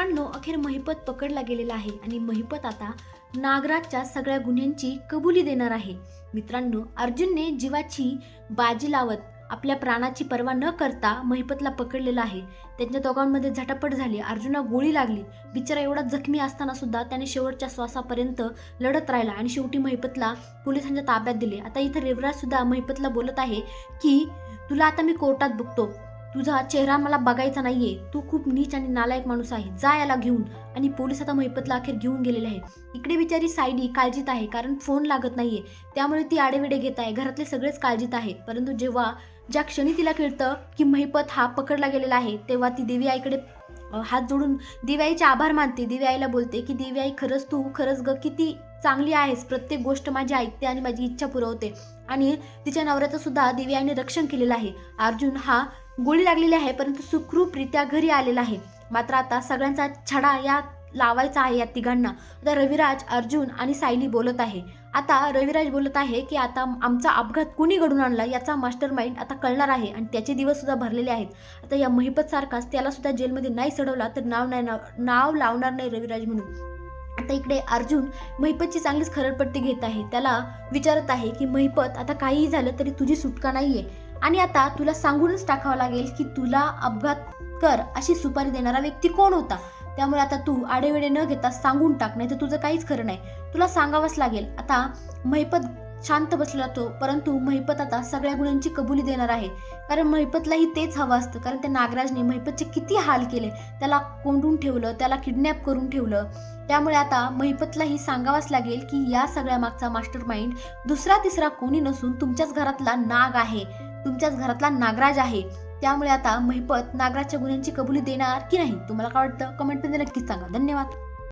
मित्रांनो, अखेर महिपत पकडला गेलेला आहे आणि महिपत आता नागराजच्या सगळ्या गुन्ह्यांची कबुली देणार आहे. मित्रांनो, अर्जुनने जीवाची बाजी लावत आपल्या प्राणाची पर्वा न करता महिपतला पकडलेला आहे. त्यांच्या दोघांमध्ये झटापट झाली, अर्जुनला गोळी लागली. बिचारा एवढा जखमी असताना सुद्धा त्याने शेवटच्या श्वासापर्यंत लढत राहिला आणि शेवटी महिपतला पोलिसांच्या ताब्यात दिले. आता इथं रविराज सुद्धा महिपतला बोलत आहे की तुला आता मी कोर्टात बघतो, तुझा चेहरा मला बघायचा नाहीये, तू खूप नीच आणि नालायक माणूस आहे, जा याला घेऊन. आणि पोलीस आता महिपतला अखेर घेऊन गेलेले आहे. इकडे बिचारी सायली काळजीत आहे, कारण फोन लागत नाहीये, त्यामुळे ती आडेवेडे घेत आहे. घरातले सगळेच काळजीत आहेत. परंतु ज्या क्षणी तिला कळतं की महिपत हा पकडला गेलेला आहे, तेव्हा ती देवी आईकडे हात जोडून देवी आईचे आभार मानते. देवी आईला बोलते की देवी आई, तू खरंच ग किती चांगली आहेस, प्रत्येक गोष्ट माझी ऐकते आणि माझी इच्छा पुरवते. आणि तिच्या नवऱ्याचं सुद्धा देवी आईने रक्षण केलेलं आहे. अर्जुन हा गोळी लागलेली आहे, परंतु सुखरूपरित्या घरी आलेला आहे. मात्र आता सगळ्यांचा छडा या लावायचा आहे या तिघांना. आता रविराज, अर्जुन आणि सायली बोलत आहे. आता रविराज बोलत आहे की आता आमचा अपघात कोणी घडून आणला याचा मास्टर माइंड आता कळणार आहे आणि त्याचे दिवस सुद्धा भरलेले आहेत. आता या महिपत सारखाच त्याला सुद्धा जेलमध्ये नाही सडवला तर नाव लावणार नाही रविराज म्हणून. आता इकडे अर्जुन महिपतची चांगलीच खरडपट्टी घेत आहे. त्याला विचारत आहे की महिपत, आता काहीही झालं तरी तुझी सुटका नाहीये आणि आता तुला सांगूनच टाकावं लागेल की तुला अपघात कर अशी सुपारी देणारा व्यक्ती कोण होता. त्यामुळे आता तू आडेवेडे न घेता सांगून टाक, नाही तर तुझं काहीच खरं नाही, तुला सांगावंच लागेल. आता महिपत शांत बसला तो, परंतु महिपत आता सगळ्या गुन्ह्यांची कबुली देणार आहे. कारण महिपतलाही तेच हवं असतं, कारण त्या नागराजने महिपतचे किती हाल केले, त्याला कोंडून ठेवलं, त्याला किडनॅप करून ठेवलं. त्यामुळे आता महिपतलाही सांगावंच लागेल की या सगळ्या मागचा मास्टर माइंड दुसरा तिसरा कोणी नसून तुमच्याच घरातला नाग आहे, तुमच्याच घरातला नागराज आहे. त्यामुळे आता महिपत नागराजच्या गुन्ह्यांची कबुली देणार की नाही, तुम्हाला काय वाटतं कमेंटमध्ये नक्कीच सांगा. धन्यवाद.